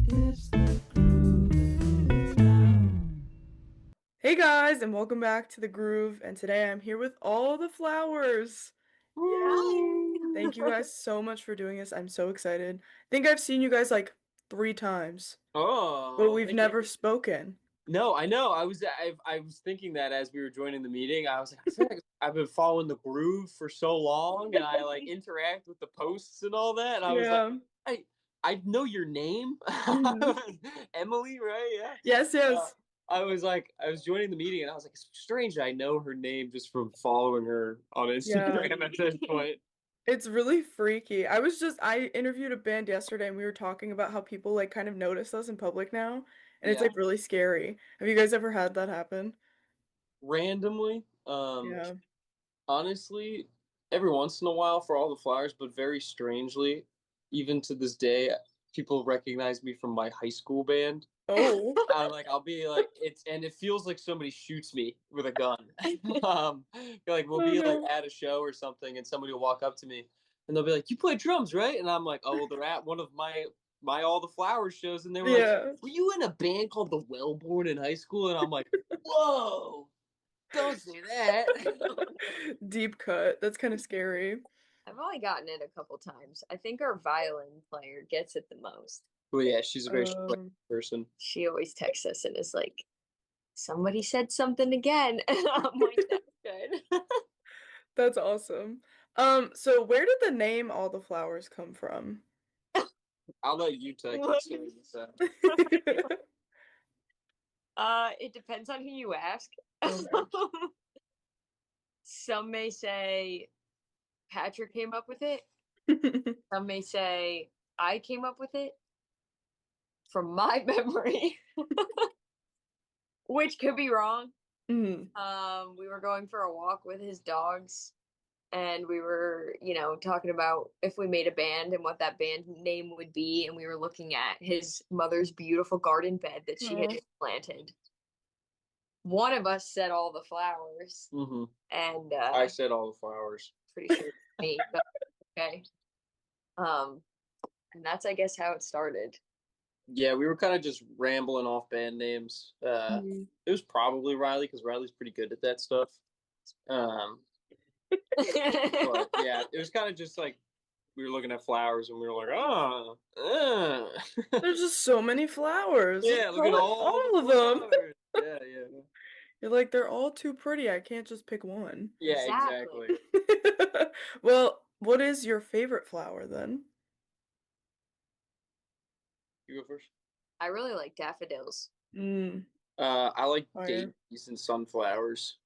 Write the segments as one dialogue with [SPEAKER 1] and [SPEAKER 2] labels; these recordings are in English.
[SPEAKER 1] It's the groove and it's loud.
[SPEAKER 2] Hey guys, and welcome back to The Groove. And today I'm here with all the flowers. Yay!
[SPEAKER 3] Hi.
[SPEAKER 2] Thank you guys so much for doing this. I'm so excited. I think I've seen you guys like 3 times, but
[SPEAKER 3] Oh,
[SPEAKER 2] we've
[SPEAKER 3] thank you.
[SPEAKER 2] never spoken.
[SPEAKER 3] No, I know. I was thinking that as we were joining the meeting, I was like, I feel like I've been following the groove for so long, and I like interact with the posts and all that. And I was like,
[SPEAKER 2] Yeah.
[SPEAKER 3] I I know your name,
[SPEAKER 2] Mhm.
[SPEAKER 3] Emily, right? Yeah.
[SPEAKER 2] Yes,
[SPEAKER 3] Uh,
[SPEAKER 2] yes.
[SPEAKER 3] I was joining the meeting, and I was like, it's strange. I know her name just from following her on
[SPEAKER 2] Yeah.
[SPEAKER 3] Instagram at this point.
[SPEAKER 2] It's really freaky. I interviewed a band yesterday and we were talking about how people like kind of notice us in public now, and it's
[SPEAKER 3] Yeah,
[SPEAKER 2] like really scary. Have you guys ever had that happen?
[SPEAKER 3] randomly.
[SPEAKER 2] Yeah.
[SPEAKER 3] Honestly, every once in a while for all the flowers, but very strangely, even to this day, people recognize me from my high school band.
[SPEAKER 2] Oh.
[SPEAKER 3] I'll be like, and it feels like somebody shoots me with a gun. Like we'll
[SPEAKER 2] Oh
[SPEAKER 3] be like
[SPEAKER 2] no.
[SPEAKER 3] at a show or something, and somebody will walk up to me, and they'll be like, "You play drums, right?" And I'm like, "Oh, well, they're at one of my All the Flowers shows," and they were like,
[SPEAKER 2] Yeah.
[SPEAKER 3] "Were you in a band called the Wellborn in high school?" And I'm like, "Whoa, don't say that."
[SPEAKER 2] Deep cut. That's kind of scary.
[SPEAKER 4] I've only gotten it a couple times. I think our violin player gets it the most.
[SPEAKER 3] Well, yeah, she's a very strong
[SPEAKER 2] Um,
[SPEAKER 3] person.
[SPEAKER 4] She always texts us and is like, somebody said something again. And I'm like, that's good.
[SPEAKER 2] that's awesome. So where did the name All the Flowers come from?
[SPEAKER 3] I'll let you take
[SPEAKER 4] What?
[SPEAKER 3] this.
[SPEAKER 4] It depends on who you ask.
[SPEAKER 2] Okay.
[SPEAKER 4] Some may say Patrick came up with it. Some may say I came up with it from my memory, which could be wrong.
[SPEAKER 2] Mhm.
[SPEAKER 4] We were going for a walk with his dogs, and we were, talking about if we made a band and what that band name would be, and we were looking at his mother's beautiful garden bed that she had
[SPEAKER 2] Oh.
[SPEAKER 4] planted. One of us said all the flowers,
[SPEAKER 3] Hmm.
[SPEAKER 4] and
[SPEAKER 3] I said all the flowers.
[SPEAKER 4] pretty sure it's me, but okay. Um, and that's, I guess, how it started.
[SPEAKER 3] Yeah, we were kind of just rambling off band names.
[SPEAKER 2] Mhm.
[SPEAKER 3] It was probably Riley because Riley's pretty good at that stuff. Um, but yeah, it was kind of just like we were looking at flowers and we were like, oh,
[SPEAKER 2] There's just so many flowers. Let's
[SPEAKER 3] yeah, look at
[SPEAKER 2] call it
[SPEAKER 3] all the
[SPEAKER 2] all of them.
[SPEAKER 3] flowers. Yeah, yeah,
[SPEAKER 2] You're like, they're all too pretty. I can't just pick one.
[SPEAKER 3] yeah,
[SPEAKER 4] Exactly.
[SPEAKER 3] exactly.
[SPEAKER 2] Well, what is your favorite flower then?
[SPEAKER 3] You go first.
[SPEAKER 4] I really like daffodils.
[SPEAKER 2] Mm,
[SPEAKER 3] I like
[SPEAKER 2] fire.
[SPEAKER 3] daisies and sunflowers.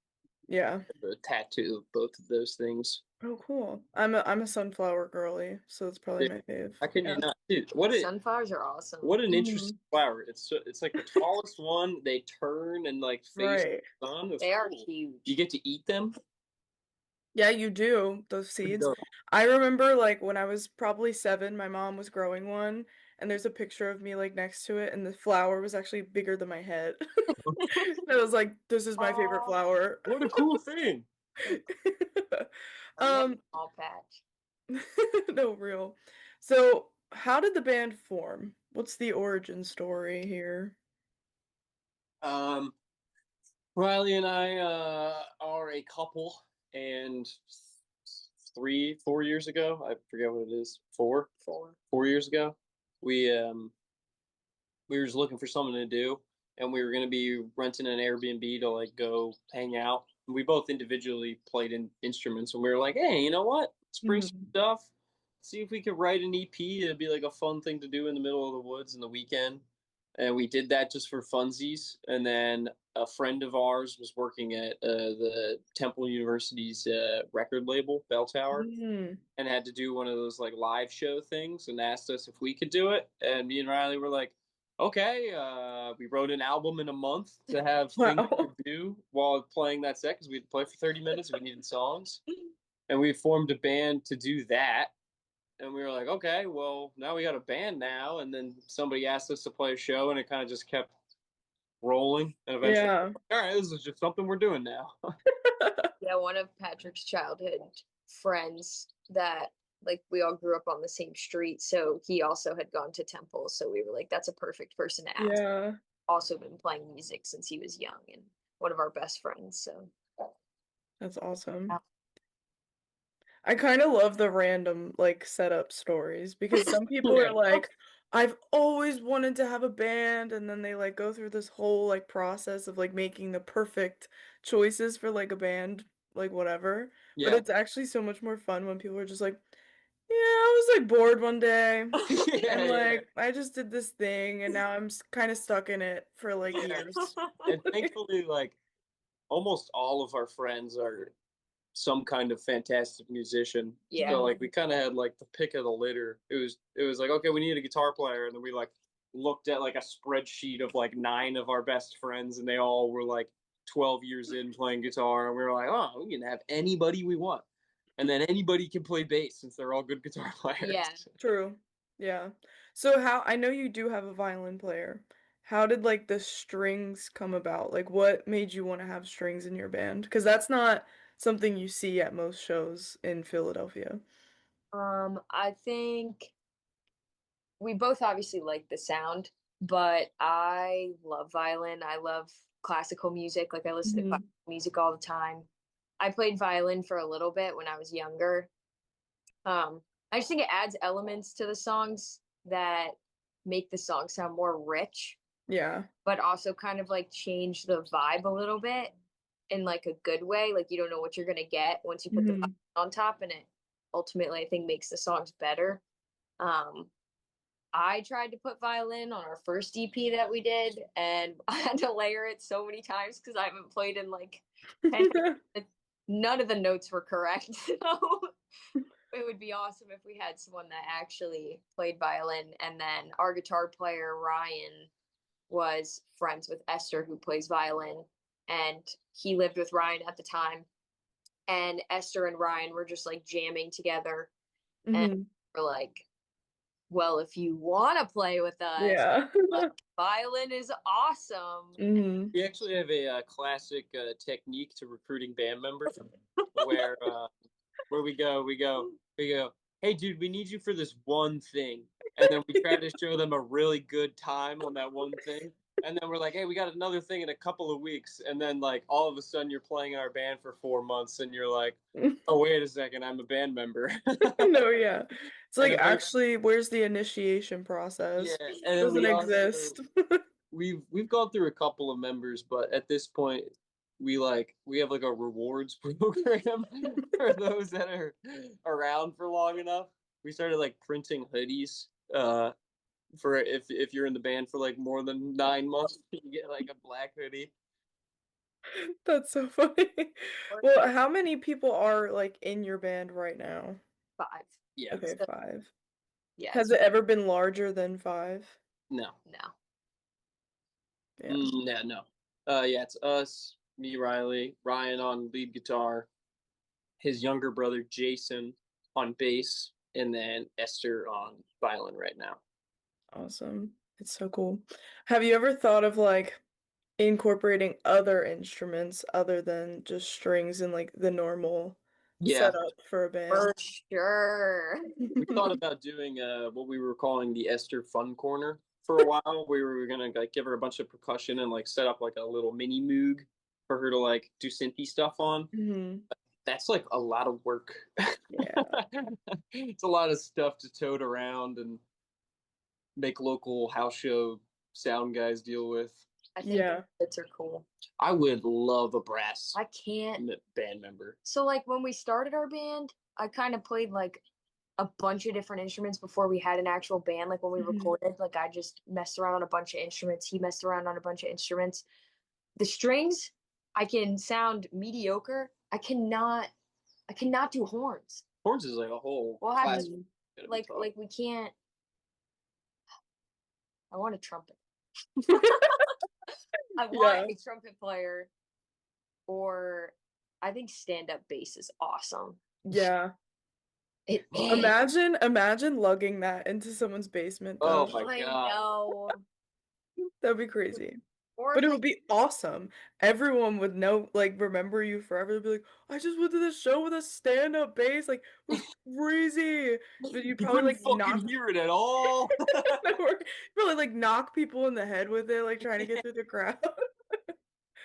[SPEAKER 2] Yeah.
[SPEAKER 3] A tattoo of both of those things.
[SPEAKER 2] Oh, cool. I'm a sunflower girly, so that's probably
[SPEAKER 3] Yeah.
[SPEAKER 2] my fave.
[SPEAKER 3] How can you
[SPEAKER 2] Yeah.
[SPEAKER 3] not? Dude,
[SPEAKER 4] Sunflowers are awesome.
[SPEAKER 3] what an interesting
[SPEAKER 2] Mhm.
[SPEAKER 3] flower. It's like the tallest one. They turn and like face
[SPEAKER 2] Right.
[SPEAKER 3] the sun. It's
[SPEAKER 4] They are
[SPEAKER 3] cool. You
[SPEAKER 4] huge.
[SPEAKER 3] get to eat them.
[SPEAKER 2] Yeah, you do, those
[SPEAKER 3] Pretty
[SPEAKER 2] seeds.
[SPEAKER 3] dope.
[SPEAKER 2] I remember like when I was probably 7, my mom was growing one, and there's a picture of me like next to it, and the flower was actually bigger than my head. And I was like, this is my favorite
[SPEAKER 4] Oh,
[SPEAKER 2] flower.
[SPEAKER 3] What a cool thing.
[SPEAKER 4] we have a
[SPEAKER 2] Um,
[SPEAKER 4] small patch.
[SPEAKER 2] no, real. So, how did the band form? What's the origin story here?
[SPEAKER 3] Um, Riley and I are a couple, and 4 years ago, I forget what it is, 4 years ago, we um we were just looking for something to do, and we were going to be renting an Airbnb to like go hang out. We both individually played instruments, and we were like, "Hey, you know what? Let's bring some
[SPEAKER 2] Mhm.
[SPEAKER 3] stuff. See if we could write an EP. It'd be like a fun thing to do in the middle of the woods in the weekend." And we did that just for funsies. And then a friend of ours was working at the Temple University's record label, Bell Tower,
[SPEAKER 2] Mm.
[SPEAKER 3] and had to do one of those like live show things and asked us if we could do it. And me and Riley were like, okay. We wrote an album in a month to have things to
[SPEAKER 2] Wow.
[SPEAKER 3] do while playing that set because we had to play for 30 minutes. We needed songs. And we formed a band to do that. And we were like, okay, well, now we got a band now. And then somebody asked us to play a show, and it kind of just kept rolling. And eventually,
[SPEAKER 2] Yeah.
[SPEAKER 3] all right, this is just something we're doing now.
[SPEAKER 4] Yeah, one of Patrick's childhood friends that like we all grew up on the same street, so he also had gone to Temple, so we were like, that's a perfect person to ask.
[SPEAKER 2] Yeah.
[SPEAKER 4] Also been playing music since he was young and one of our best friends. So
[SPEAKER 2] That's awesome.
[SPEAKER 4] Yeah.
[SPEAKER 2] I kind of love the random like setup stories because some people
[SPEAKER 3] Yeah.
[SPEAKER 2] are like, I've always wanted to have a band, and then they like go through this whole like process of like making the perfect choices for like a band, like whatever. But
[SPEAKER 3] Yeah.
[SPEAKER 2] it's actually so much more fun when people are just like, yeah, I was like bored one day
[SPEAKER 3] Yeah,
[SPEAKER 2] and
[SPEAKER 3] yeah.
[SPEAKER 2] like I just did this thing and now I'm kind of stuck in it for like
[SPEAKER 3] Yeah.
[SPEAKER 2] years.
[SPEAKER 3] And thankfully, like almost all of our friends are some kind of fantastic musician.
[SPEAKER 4] Yeah.
[SPEAKER 3] So like we kind of had like the pick of the litter. It was like, okay, we need a guitar player, and then we like looked at like a spreadsheet of like 9 of our best friends, and they all were like 12 years in playing guitar, and we were like, oh, we can have anybody we want. And then anybody can play bass since they're all good guitar players.
[SPEAKER 4] Yeah.
[SPEAKER 2] True. Yeah. So how I know you do have a violin player. How did like the strings come about? Like what made you want to have strings in your band? Because that's not something you see at most shows in Philadelphia.
[SPEAKER 4] I think we both obviously like the sound, but I love violin. I love classical music. Like I listen to
[SPEAKER 2] Mhm.
[SPEAKER 4] classical music all the time. I played violin for a little bit when I was younger. I just think it adds elements to the songs that make the song sound more rich,
[SPEAKER 2] Yeah.
[SPEAKER 4] but also kind of like change the vibe a little bit in like a good way. Like you don't know what you're gonna get once you put the violin
[SPEAKER 2] Mhm.
[SPEAKER 4] on top, and it ultimately I think makes the songs better. Um, I tried to put violin on our first EP that we did, and I had to layer it so many times because I haven't played in like 10 years. None of the notes were correct. So it would be awesome if we had someone that actually played violin. And then our guitar player, Ryan, was friends with Esther, who plays violin. And he lived with Ryan at the time. And Esther and Ryan were just like jamming together. And
[SPEAKER 2] Mhm.
[SPEAKER 4] we're like, well, if you want to play with us,
[SPEAKER 2] Yeah.
[SPEAKER 4] violin is awesome.
[SPEAKER 2] Mhm.
[SPEAKER 3] We actually have a classic technique to recruiting band members, where we go, hey dude, we need you for this one thing, and then we try to show them a really good time on that one thing, and then we're like, hey, we got another thing in a couple of weeks, and then like all of a sudden you're playing in our band for 4 months, and you're like, oh wait a second, I'm a band member.
[SPEAKER 2] No, yeah. It's
[SPEAKER 3] And
[SPEAKER 2] like
[SPEAKER 3] then
[SPEAKER 2] actually, where's the initiation
[SPEAKER 3] yeah,
[SPEAKER 2] process?
[SPEAKER 3] and then
[SPEAKER 2] Doesn't
[SPEAKER 3] we also
[SPEAKER 2] exist.
[SPEAKER 3] we've gone through a couple of members, but at this point we have like a rewards program for those that are around for long enough. We started like printing hoodies for if you're in the band for like more than 9 months, you get like a black hoodie.
[SPEAKER 2] That's so funny. Well, how many people are like in your band right now?
[SPEAKER 4] 5.
[SPEAKER 3] Yeah.
[SPEAKER 2] Okay,
[SPEAKER 4] So,
[SPEAKER 2] 5.
[SPEAKER 4] yeah,
[SPEAKER 2] Has it ever been larger than 5?
[SPEAKER 3] No.
[SPEAKER 4] no.
[SPEAKER 2] Yeah,
[SPEAKER 3] No, no. Yeah, it's us, me, Riley, Ryan on lead guitar, his younger brother Jason on bass, and then Esther on violin right now.
[SPEAKER 2] awesome. It's so cool. Have you ever thought of like incorporating other instruments other than just strings and like the normal
[SPEAKER 3] Yeah,
[SPEAKER 2] setup for a
[SPEAKER 4] For
[SPEAKER 2] band?
[SPEAKER 4] sure.
[SPEAKER 3] we thought about doing what we were calling the Esther Fun Corner for a while. We were gonna like give her a bunch of percussion and like set up like a little mini moog for her to like do synthy stuff on.
[SPEAKER 2] Hmm.
[SPEAKER 3] That's like a lot of work.
[SPEAKER 2] Yeah.
[SPEAKER 3] It's a lot of stuff to tote around and make local house show sound guys deal with.
[SPEAKER 4] I think
[SPEAKER 2] Yeah.
[SPEAKER 4] bits are cool.
[SPEAKER 3] I would love a brass
[SPEAKER 4] I can't.
[SPEAKER 3] band member.
[SPEAKER 4] So, like, when we started our band, I kind of played like a bunch of different instruments before we had an actual band. Like, when we
[SPEAKER 2] Mhm.
[SPEAKER 4] recorded, like, I just messed around on a bunch of instruments. He messed around on a bunch of instruments. The strings, I can sound mediocre. I cannot do horns.
[SPEAKER 3] Horns is like a whole
[SPEAKER 4] Well, I have
[SPEAKER 3] class.
[SPEAKER 4] to,
[SPEAKER 3] Gotta be
[SPEAKER 4] like,
[SPEAKER 3] taught.
[SPEAKER 4] we can't. I want a trumpet. I want
[SPEAKER 2] Yeah.
[SPEAKER 4] a trumpet player, or I think stand-up bass is awesome.
[SPEAKER 2] Yeah.
[SPEAKER 4] It
[SPEAKER 2] Imagine lugging that into someone's basement
[SPEAKER 3] Oh
[SPEAKER 2] though.
[SPEAKER 3] my
[SPEAKER 4] I
[SPEAKER 3] god.
[SPEAKER 4] know.
[SPEAKER 2] That'd be crazy.
[SPEAKER 4] Or
[SPEAKER 2] But it
[SPEAKER 4] like
[SPEAKER 2] would be awesome. Everyone would know, like, remember you forever. They'd be like, I just went to this show with a stand-up bass. Like, it was crazy. But you'd
[SPEAKER 3] You
[SPEAKER 2] probably,
[SPEAKER 3] couldn't
[SPEAKER 2] like, knock,
[SPEAKER 3] fucking hear it at all.
[SPEAKER 2] or probably, like, knock people in the head with it, like, trying to get through the crowd.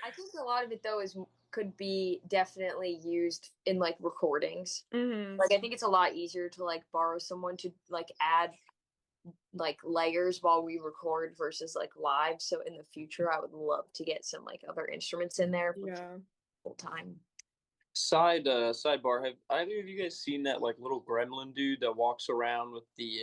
[SPEAKER 4] I think a lot of it though is could be definitely used in like recordings.
[SPEAKER 2] Hmm.
[SPEAKER 4] Like I think it's a lot easier to like borrow someone to like add like layers while we record versus like live. So in the future, I would love to get some like other instruments in there for
[SPEAKER 2] Yeah.
[SPEAKER 4] full time.
[SPEAKER 3] Sidebar, have either of you guys seen that like little gremlin dude that walks around with the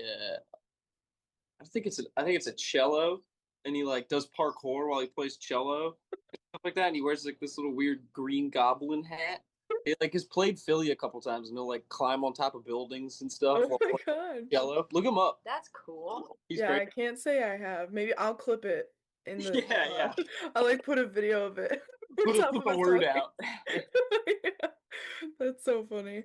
[SPEAKER 3] I think it's a cello, and he like does parkour while he plays cello, stuff like that, and he wears like this little weird green goblin hat. He like has played Philly a couple times, and he'll like climb on top of buildings and stuff
[SPEAKER 2] Oh
[SPEAKER 3] while
[SPEAKER 2] my
[SPEAKER 3] playing
[SPEAKER 2] God.
[SPEAKER 3] cello. Look him up.
[SPEAKER 4] That's cool.
[SPEAKER 3] He's
[SPEAKER 2] Yeah,
[SPEAKER 3] great.
[SPEAKER 2] I can't say I have. Maybe I'll clip it in the,
[SPEAKER 3] Yeah.
[SPEAKER 2] I'll like put a video of it on
[SPEAKER 3] Put
[SPEAKER 2] top
[SPEAKER 3] put
[SPEAKER 2] of
[SPEAKER 3] the
[SPEAKER 2] us
[SPEAKER 3] word
[SPEAKER 2] talking.
[SPEAKER 3] out.
[SPEAKER 2] Yeah, that's so funny.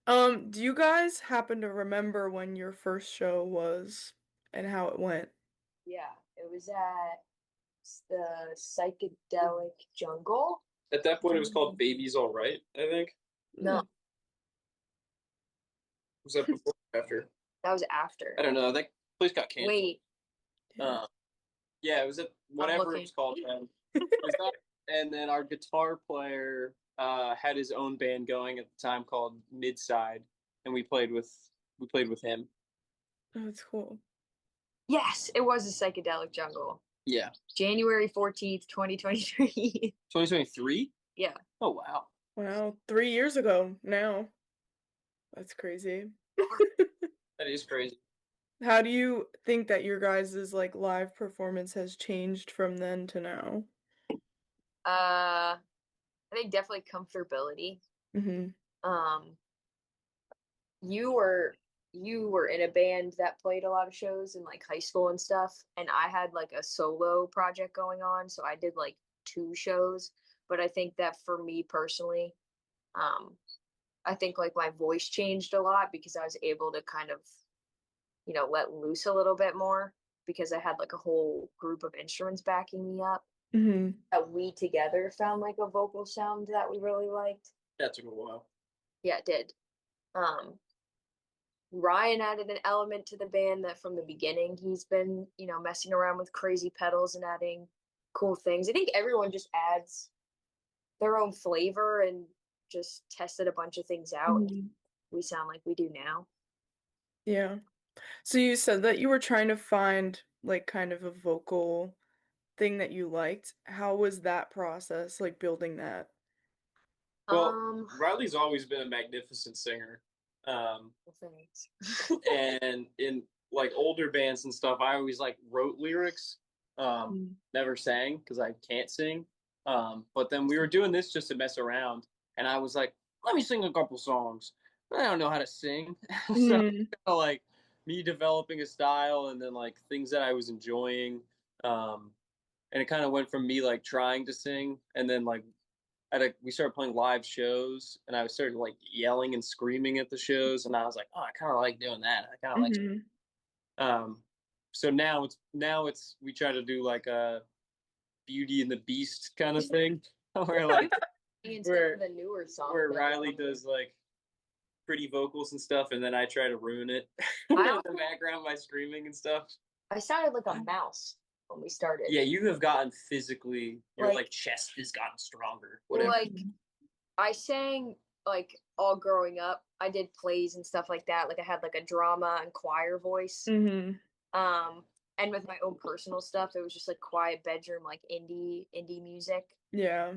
[SPEAKER 2] Do you guys happen to remember when your first show was and how it went?
[SPEAKER 4] Yeah, it was at the psychedelic jungle.
[SPEAKER 3] At that point, it was called Baby's All Right, I think.
[SPEAKER 4] No,
[SPEAKER 3] Was that before or after?
[SPEAKER 4] that was after.
[SPEAKER 3] I don't know. That place got canceled.
[SPEAKER 4] Wait,
[SPEAKER 2] Yeah.
[SPEAKER 3] Yeah, it was at whatever it
[SPEAKER 4] looking.
[SPEAKER 3] was called then. It was that, and then our guitar player had his own band going at the time called Midside, and we played with him.
[SPEAKER 2] Oh, that's cool.
[SPEAKER 4] yes, it was a psychedelic jungle.
[SPEAKER 3] Yeah,
[SPEAKER 4] January 14th, 2023.
[SPEAKER 3] 2023.
[SPEAKER 4] Yeah.
[SPEAKER 3] Oh wow.
[SPEAKER 2] Wow, 3 years ago now. That's crazy.
[SPEAKER 3] That is crazy.
[SPEAKER 2] How do you think that your guys' like live performance has changed from then to now?
[SPEAKER 4] I think definitely comfortability.
[SPEAKER 2] Mm-hmm.
[SPEAKER 4] Um, you were in a band that played a lot of shows in like high school and stuff, and I had like a solo project going on, so I did like 2 shows. But I think that for me personally, um, I think like my voice changed a lot because I was able to kind of, let loose a little bit more because I had like a whole group of instruments backing me up.
[SPEAKER 2] Mm-hmm.
[SPEAKER 4] That we together found like a vocal sound that we really liked.
[SPEAKER 3] That took a while.
[SPEAKER 4] Yeah, it did. Um, Ryan added an element to the band that from the beginning he's been, messing around with crazy pedals and adding cool things. I think everyone just adds their own flavor and just tested a bunch of things out.
[SPEAKER 2] Mm-hmm.
[SPEAKER 4] We sound like we do now.
[SPEAKER 2] Yeah. So you said that you were trying to find like kind of a vocal thing that you liked. How was that process, like building that?
[SPEAKER 3] Well,
[SPEAKER 4] Um,
[SPEAKER 3] Riley's always been a magnificent singer.
[SPEAKER 4] well, thanks.
[SPEAKER 3] And in like older bands and stuff, I always like wrote lyrics,
[SPEAKER 2] Mm.
[SPEAKER 3] never sang because I can't sing. But then we were doing this just to mess around, and I was like, let me sing a couple songs. I don't know how to sing, so
[SPEAKER 2] Mhm.
[SPEAKER 3] like me developing a style and then like things that I was enjoying. And it kind of went from me like trying to sing, and then like we started playing live shows, and I started like yelling and screaming at the shows, and I was like, oh, I kind of like doing that. I kind of like.
[SPEAKER 2] Mhm.
[SPEAKER 3] Um, so now it's we try to do like a Beauty and the Beast kind of thing, where like
[SPEAKER 4] And
[SPEAKER 3] where
[SPEAKER 4] some of the newer songs.
[SPEAKER 3] where Riley does like pretty vocals and stuff, and then I try to ruin it in
[SPEAKER 4] I
[SPEAKER 3] the background by screaming and stuff.
[SPEAKER 4] I sounded like a mouse when we started.
[SPEAKER 3] Yeah, you have gotten physically. Your
[SPEAKER 4] Like-
[SPEAKER 3] chest has gotten stronger.
[SPEAKER 4] Well,
[SPEAKER 3] Whatever.
[SPEAKER 4] like I sang like all growing up. I did plays and stuff like that. Like I had like a drama and choir voice.
[SPEAKER 2] Mhm.
[SPEAKER 4] And with my own personal stuff, it was just like quiet bedroom, like indie music.
[SPEAKER 2] Yeah.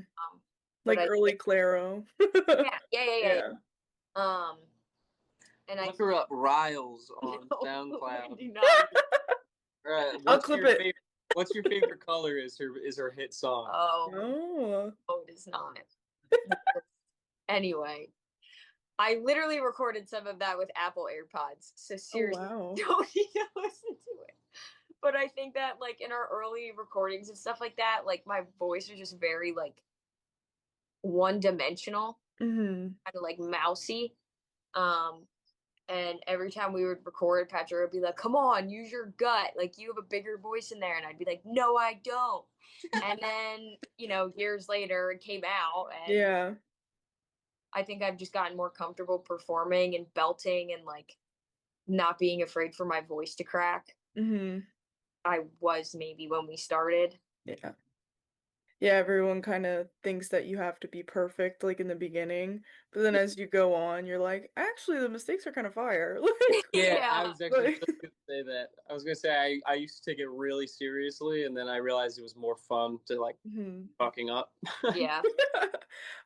[SPEAKER 4] But
[SPEAKER 2] Like early Claro.
[SPEAKER 4] yeah.
[SPEAKER 2] Yeah.
[SPEAKER 4] And I
[SPEAKER 3] Look her up, Riles on
[SPEAKER 4] No,
[SPEAKER 3] SoundCloud.
[SPEAKER 4] do not.
[SPEAKER 3] All right,
[SPEAKER 2] I'll clip it.
[SPEAKER 3] What's your favorite color? Is her hit song?
[SPEAKER 4] Oh,
[SPEAKER 2] Oh.
[SPEAKER 4] it is not. Anyway, I literally recorded some of that with Apple AirPods. So
[SPEAKER 2] Oh,
[SPEAKER 4] seriously,
[SPEAKER 2] wow.
[SPEAKER 4] don't need to listen to it. But I think that like in our early recordings and stuff like that, like my voice was just very like one dimensional,
[SPEAKER 2] Mhm.
[SPEAKER 4] kind of like mousy. Um, And every time we would record, Patrick would be like, "Come on, use your gut. Like you have a bigger voice in there." And I'd be like, "No, I don't." And then, years later it came out, and
[SPEAKER 2] Yeah.
[SPEAKER 4] I think I've just gotten more comfortable performing and belting and like not being afraid for my voice to crack.
[SPEAKER 2] Mhm.
[SPEAKER 4] I was maybe when we started.
[SPEAKER 2] Yeah. Yeah, everyone kind of thinks that you have to be perfect like in the beginning, but then as you go on, you're like, actually the mistakes are kind of fire.
[SPEAKER 3] Yeah, I
[SPEAKER 4] Yeah.
[SPEAKER 3] was actually
[SPEAKER 2] Like,
[SPEAKER 3] just gonna say that. I was gonna say I used to take it really seriously, and then I realized it was more fun to like
[SPEAKER 2] mhm.
[SPEAKER 3] fucking up.
[SPEAKER 4] Yeah.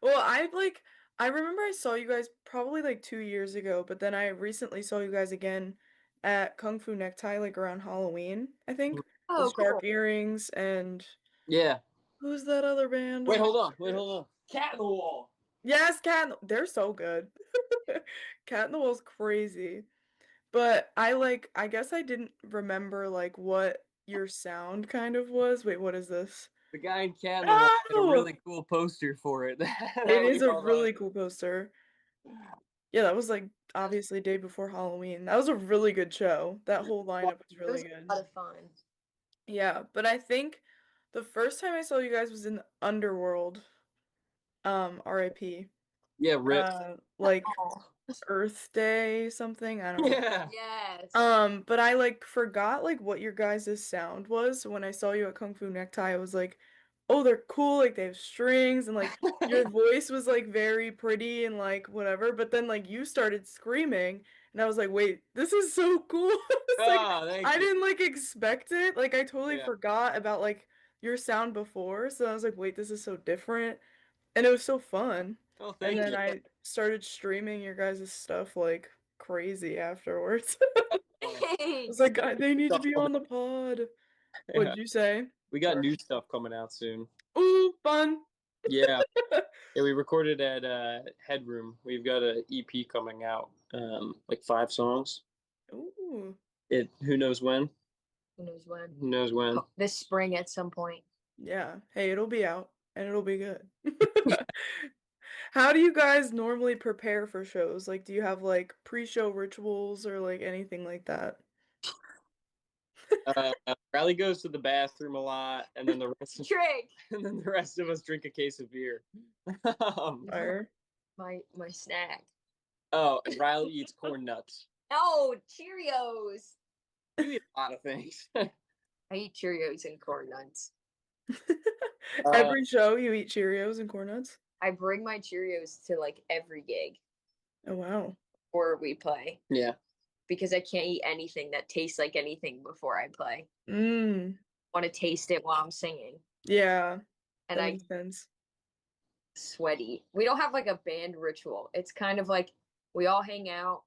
[SPEAKER 2] Well, I remember I saw you guys probably like 2 years ago, but then I recently saw you guys again at Kung Fu Necktie like around Halloween, I think, with
[SPEAKER 4] Oh,
[SPEAKER 2] Shark
[SPEAKER 4] cool.
[SPEAKER 2] Earrings and
[SPEAKER 3] Yeah.
[SPEAKER 2] who's that other band?
[SPEAKER 3] Wait, hold on. Wait, hold on. Cat in the Wall.
[SPEAKER 2] Yes, they're so good. Cat in the Wall's crazy. But I guess I didn't remember like what your sound kind of was. Wait, what is this?
[SPEAKER 3] The guy in Cat in the Wall had a
[SPEAKER 2] Oh!
[SPEAKER 3] really cool poster for it.
[SPEAKER 2] It
[SPEAKER 3] that we
[SPEAKER 2] is a
[SPEAKER 3] all
[SPEAKER 2] really cool poster. Yeah, that was like obviously day before Halloween. That was a really good show. That whole lineup was
[SPEAKER 4] It
[SPEAKER 2] really
[SPEAKER 4] was a
[SPEAKER 2] good.
[SPEAKER 4] lot of fun.
[SPEAKER 2] Yeah, but I think the first time I saw you guys was in Underworld, RIP.
[SPEAKER 3] Yeah, rip.
[SPEAKER 2] Like
[SPEAKER 4] Oh,
[SPEAKER 2] Earth Day something, I don't know.
[SPEAKER 3] Yeah.
[SPEAKER 4] yes.
[SPEAKER 2] But I like forgot like what your guys' sound was. So when I saw you at Kung Fu Necktie, I was like, oh, they're cool, like they have strings and like your voice was like very pretty and like whatever. But then like you started screaming and I was like, wait, this is so cool. It's like
[SPEAKER 3] Oh, thank
[SPEAKER 2] I
[SPEAKER 3] you.
[SPEAKER 2] didn't like expect it. Like I totally
[SPEAKER 3] Yeah.
[SPEAKER 2] forgot about like your sound before. So I was like, wait, this is so different. And it was so fun.
[SPEAKER 3] Oh,
[SPEAKER 2] And
[SPEAKER 3] thank
[SPEAKER 2] then
[SPEAKER 3] you.
[SPEAKER 2] I started streaming your guys' stuff like crazy afterwards.
[SPEAKER 3] Oh,
[SPEAKER 2] Was
[SPEAKER 4] Thanks.
[SPEAKER 2] like, God, they need to
[SPEAKER 3] stuff
[SPEAKER 2] be
[SPEAKER 3] coming.
[SPEAKER 2] on the pod.
[SPEAKER 3] Yeah.
[SPEAKER 2] What'd you say?
[SPEAKER 3] We got
[SPEAKER 2] Sorry.
[SPEAKER 3] new stuff coming out soon.
[SPEAKER 2] Ooh, fun.
[SPEAKER 3] Yeah. Yeah, we recorded at Headroom. We've got an EP coming out, like 5 songs.
[SPEAKER 2] Ooh.
[SPEAKER 3] It who knows when?
[SPEAKER 4] Who knows when?
[SPEAKER 3] Who knows when?
[SPEAKER 4] This spring at some point.
[SPEAKER 2] Yeah. Hey, it'll be out and it'll be good. How do you guys normally prepare for shows? Like, do you have like pre-show rituals or like anything like that?
[SPEAKER 3] Riley goes to the bathroom a lot, and then
[SPEAKER 4] Trick.
[SPEAKER 3] and then the rest of us drink a case of beer.
[SPEAKER 2] Fire.
[SPEAKER 4] My snack.
[SPEAKER 3] Oh, and Riley eats corn nuts.
[SPEAKER 4] Oh, Cheerios.
[SPEAKER 3] You eat a lot of things.
[SPEAKER 4] I eat Cheerios and corn nuts.
[SPEAKER 2] Every show you eat Cheerios and corn nuts?
[SPEAKER 4] I bring my Cheerios to like every gig
[SPEAKER 2] Oh wow.
[SPEAKER 4] or we play
[SPEAKER 3] Yeah.
[SPEAKER 4] because I can't eat anything that tastes like anything before I play.
[SPEAKER 2] Mm.
[SPEAKER 4] Want to taste it while I'm singing.
[SPEAKER 2] Yeah,
[SPEAKER 4] And
[SPEAKER 2] that
[SPEAKER 4] I
[SPEAKER 2] makes sense.
[SPEAKER 4] sweaty. We don't have like a band ritual. It's kind of like we all hang out.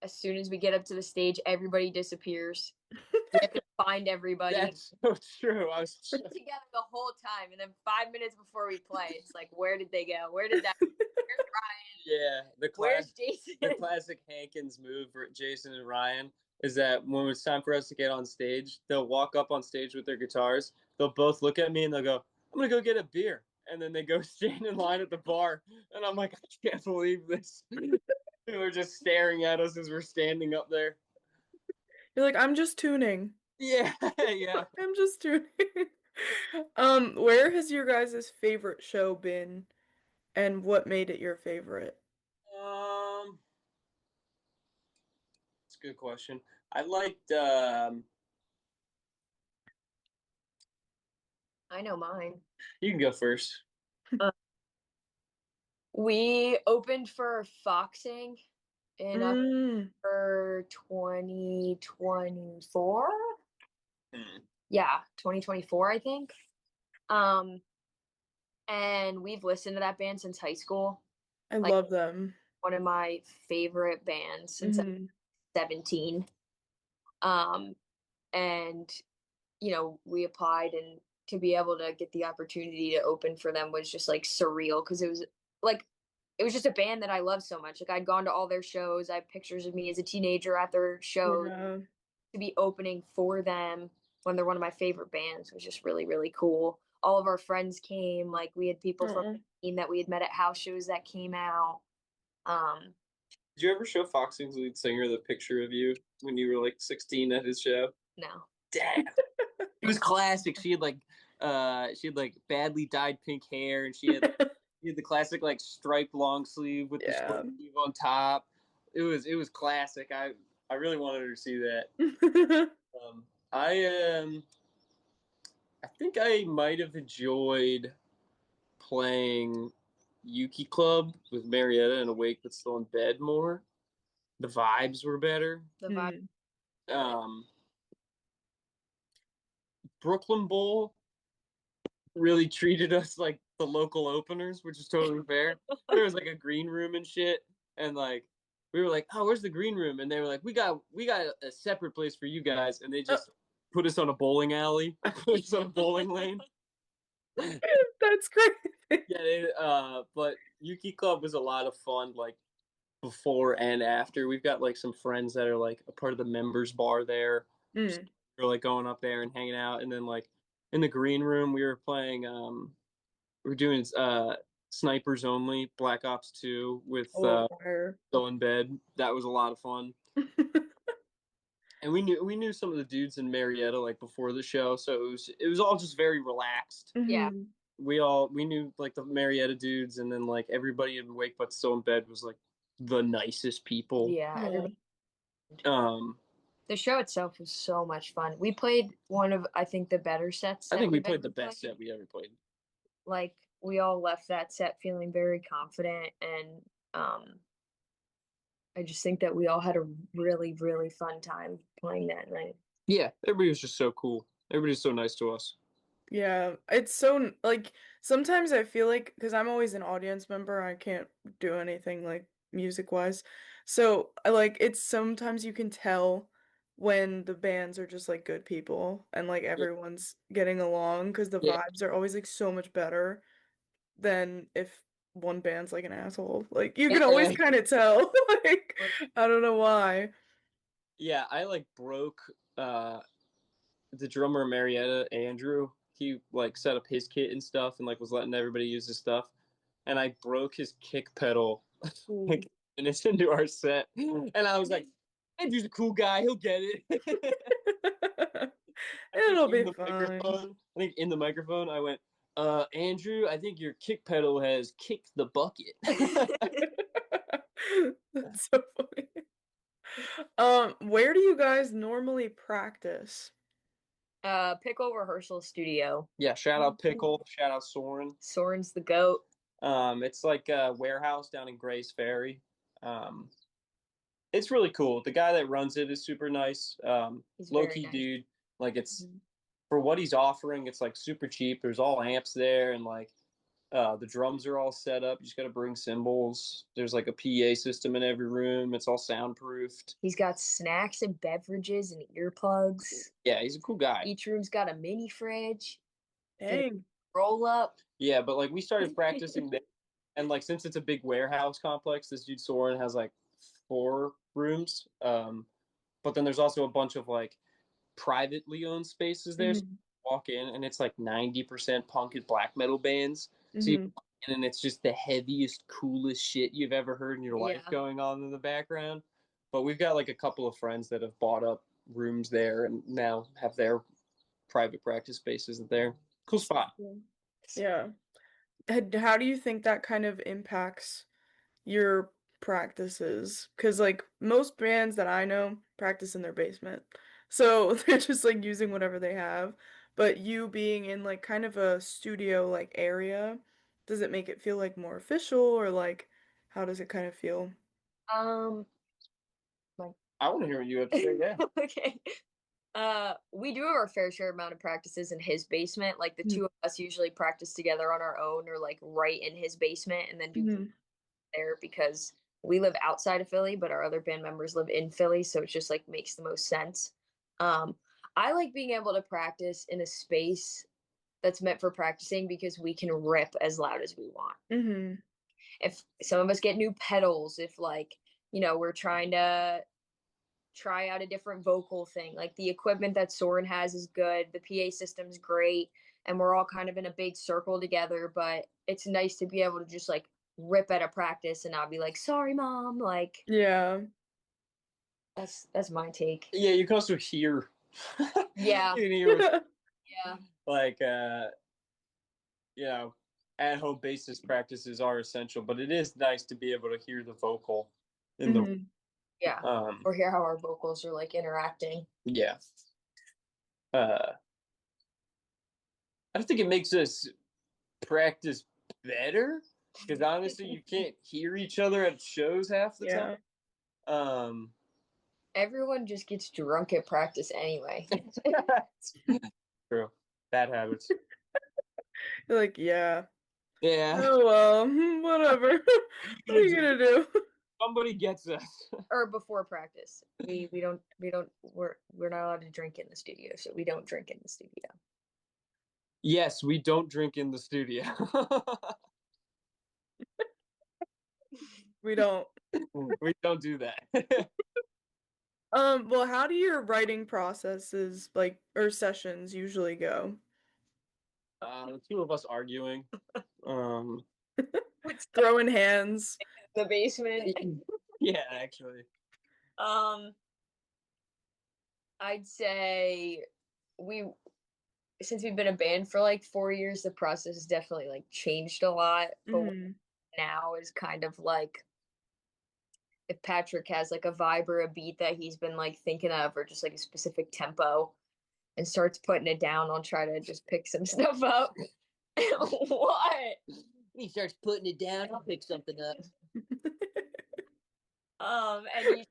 [SPEAKER 4] As soon as we get up to the stage, everybody disappears. We have to find everybody
[SPEAKER 3] That's so true.
[SPEAKER 4] together the whole time. And then 5 minutes before we play, it's like, where did they go? Where did that? Where's
[SPEAKER 3] Yeah,
[SPEAKER 4] Ryan? Where's Jason?
[SPEAKER 3] the classic Hankins move for Jason and Ryan is that when it's time for us to get on stage, they'll walk up on stage with their guitars. They'll both look at me and they'll go, "I'm gonna go get a beer," and then they go stand in line at the bar, and I'm like, "I can't believe this." They're just staring at us as we're standing up there.
[SPEAKER 2] You're like, I'm just tuning.
[SPEAKER 3] Yeah, yeah.
[SPEAKER 2] I'm just tuning. Where has your guys' favorite show been and what made it your favorite?
[SPEAKER 3] Um, it's a good question. I liked
[SPEAKER 4] I know mine.
[SPEAKER 3] you can go first.
[SPEAKER 4] Uh, we opened for Foxing in
[SPEAKER 2] Mm,
[SPEAKER 4] October 2024. Yeah, 2024, I think. Um, and we've listened to that band since high school.
[SPEAKER 2] I
[SPEAKER 4] Like
[SPEAKER 2] love them.
[SPEAKER 4] one of my favorite bands since I was
[SPEAKER 2] Hmm
[SPEAKER 4] 17. And we applied, and to be able to get the opportunity to open for them was just like surreal because it was just a band that I loved so much. Like I'd gone to all their shows. I have pictures of me as a teenager at their shows.
[SPEAKER 2] Yeah.
[SPEAKER 4] To be opening for them when they're one of my favorite bands was just really, really cool. All of our friends came. Like we had people from
[SPEAKER 2] Aw.
[SPEAKER 4] the team that we had met at house shows that came out. Um,
[SPEAKER 3] Did you ever show Foxing's lead singer the picture of you when you were like 16 at his show?
[SPEAKER 4] No.
[SPEAKER 3] Damn. It was classic. She had like badly dyed pink hair, and she had the classic like striped long sleeve with the
[SPEAKER 2] Yeah.
[SPEAKER 3] short sleeve on top. It was classic. I really wanted her to see that. Um, I think I might have enjoyed playing Yuki Club with Marietta and Awake but Still in Bed more. The vibes were better.
[SPEAKER 4] The vibe.
[SPEAKER 3] Um, Brooklyn Bowl really treated us like the local openers, which is totally fair. There was like a green room and shit, and like we were like, "Oh, where's the green room?" And they were like, "We got a separate place for you guys," and they just put us on a bowling alley, put us on a bowling lane.
[SPEAKER 2] That's great.
[SPEAKER 3] Yeah, but Yuki Club was a lot of fun, like before and after. We've got like some friends that are like a part of the members bar there.
[SPEAKER 2] Mm.
[SPEAKER 3] We're like going up there and hanging out, and then like in the green room we were playing. We are doing snipers only, Black Ops 2 with
[SPEAKER 2] Oh, fire.
[SPEAKER 3] Still in Bed. That was a lot of fun. And we knew some of the dudes in Marietta like before the show, so it was all just very relaxed.
[SPEAKER 4] Yeah.
[SPEAKER 2] Mhm.
[SPEAKER 3] We knew like the Marietta dudes, and then like everybody in Wake But Still in Bed was like the nicest people.
[SPEAKER 4] Yeah.
[SPEAKER 2] Oh.
[SPEAKER 4] Everybody.
[SPEAKER 3] Um,
[SPEAKER 4] The show itself was so much fun. We played one of, I think, the better sets.
[SPEAKER 3] I think we
[SPEAKER 4] we've
[SPEAKER 3] played the
[SPEAKER 4] ever
[SPEAKER 3] best set we ever played.
[SPEAKER 4] Like we all left that set feeling very confident, and I just think that we all had a really, really fun time playing that night.
[SPEAKER 3] Yeah, everybody was just so cool. Everybody's so nice to us.
[SPEAKER 2] Yeah, it's so like sometimes I feel like because I'm always an audience member, I can't do anything like music wise. So I like it's sometimes you can tell when the bands are just like good people and like
[SPEAKER 3] Yeah.
[SPEAKER 2] everyone's getting along because the
[SPEAKER 3] Yeah.
[SPEAKER 2] vibes are always like so much better than if one band's like an asshole. Like you can always
[SPEAKER 3] Yeah.
[SPEAKER 2] kind of tell. Like I don't know why.
[SPEAKER 3] Yeah, I like broke the drummer of Marietta, Andrew. He like set up his kit and stuff and like was letting everybody use his stuff. And I broke his kick pedal
[SPEAKER 2] Ooh.
[SPEAKER 3] like minutes into our set. And I was like, Andrew's a cool guy, he'll get it.
[SPEAKER 2] It'll be fine.
[SPEAKER 3] I think in the microphone I went, Andrew, I think your kick pedal has kicked the bucket.
[SPEAKER 2] That's so funny. Where do you guys normally practice?
[SPEAKER 4] Pickle Rehearsal Studio.
[SPEAKER 3] Yeah, shout out Pickle, shout out Soren.
[SPEAKER 4] Soren's the goat.
[SPEAKER 3] It's like a warehouse down in Grace Ferry. Um, it's really cool. The guy that runs it is super nice.
[SPEAKER 4] He's
[SPEAKER 3] Low
[SPEAKER 4] very
[SPEAKER 3] key
[SPEAKER 4] nice.
[SPEAKER 3] dude. Like it's
[SPEAKER 2] Mhm.
[SPEAKER 3] for what he's offering, it's like super cheap. There's all amps there, and like the drums are all set up. You just got to bring cymbals. There's like a PA system in every room. It's all soundproofed.
[SPEAKER 4] He's got snacks and beverages and earplugs.
[SPEAKER 3] Yeah, he's a cool guy.
[SPEAKER 4] Each room's got a mini fridge,
[SPEAKER 2] Dang.
[SPEAKER 4] roll up.
[SPEAKER 3] Yeah, but like we started practicing there, and like since it's a big warehouse complex, this dude Soren has like 4 rooms. But then there's also a bunch of like privately owned spaces there. So
[SPEAKER 2] Mhm.
[SPEAKER 3] you walk in and it's like 90% punk and black metal bands. So you
[SPEAKER 2] Mhm.
[SPEAKER 3] walk in and it's just the heaviest, coolest shit you've ever heard in your life
[SPEAKER 4] Yeah.
[SPEAKER 3] going on in the background. But we've got like a couple of friends that have bought up rooms there and now have their private practice spaces there. Cool spot.
[SPEAKER 2] Yeah. How do you think that kind of impacts your practices? Because like most bands that I know practice in their basement. So they're just like using whatever they have. But you being in like kind of a studio like area, does it make it feel like more official or like how does it kind of feel?
[SPEAKER 4] Um,
[SPEAKER 3] I want to hear what you have to say. Yeah.
[SPEAKER 4] okay. We do have our fair share amount of practices in his basement. Like the
[SPEAKER 2] Mm.
[SPEAKER 4] two of us usually practice together on our own or like right in his basement and then do
[SPEAKER 2] Mhm.
[SPEAKER 4] there because we live outside of Philly, but our other band members live in Philly, so it just like makes the most sense. Um, I like being able to practice in a space that's meant for practicing because we can rip as loud as we want.
[SPEAKER 2] Mhm.
[SPEAKER 4] If some of us get new pedals, if like, we're trying to try out a different vocal thing, like the equipment that Soren has is good, the PA system's great, and we're all kind of in a big circle together, but it's nice to be able to just like rip at a practice and not be like, sorry, mom. Like,
[SPEAKER 2] Yeah.
[SPEAKER 4] that's my take.
[SPEAKER 3] Yeah, you can also hear.
[SPEAKER 4] Yeah.
[SPEAKER 3] You can hear what's,
[SPEAKER 4] Yeah.
[SPEAKER 3] like, you know, at home basis practices are essential, but it is nice to be able to hear the vocal in the
[SPEAKER 2] Mhm.
[SPEAKER 4] Yeah. Or hear how our vocals are like interacting.
[SPEAKER 3] yeah. I don't think it makes us practice better because honestly, you can't hear each other at shows half the
[SPEAKER 2] Yeah.
[SPEAKER 3] time.
[SPEAKER 4] Everyone just gets drunk at practice anyway.
[SPEAKER 3] True. Bad habits.
[SPEAKER 2] You're like, yeah.
[SPEAKER 3] Yeah.
[SPEAKER 2] Oh well, whatever. What are you gonna do?
[SPEAKER 3] Somebody gets us.
[SPEAKER 4] Or before practice. We're not allowed to drink in the studio, so we don't drink in the studio.
[SPEAKER 3] Yes, we don't drink in the studio.
[SPEAKER 2] We don't.
[SPEAKER 3] We don't do that.
[SPEAKER 2] Well, how do your writing processes like or sessions usually go?
[SPEAKER 3] The two of us arguing. Um,
[SPEAKER 2] Throwing hands.
[SPEAKER 4] The basement.
[SPEAKER 3] yeah, actually.
[SPEAKER 4] I'd say we since we've been a band for like 4 years, the process has definitely like changed a lot. But what
[SPEAKER 2] Mhm.
[SPEAKER 4] now is kind of like if Patrick has like a vibe or a beat that he's been like thinking of, or just like a specific tempo, and starts putting it down, I'll try to just pick some stuff up. What?
[SPEAKER 3] He starts putting it down. I'll pick something up.
[SPEAKER 4] And you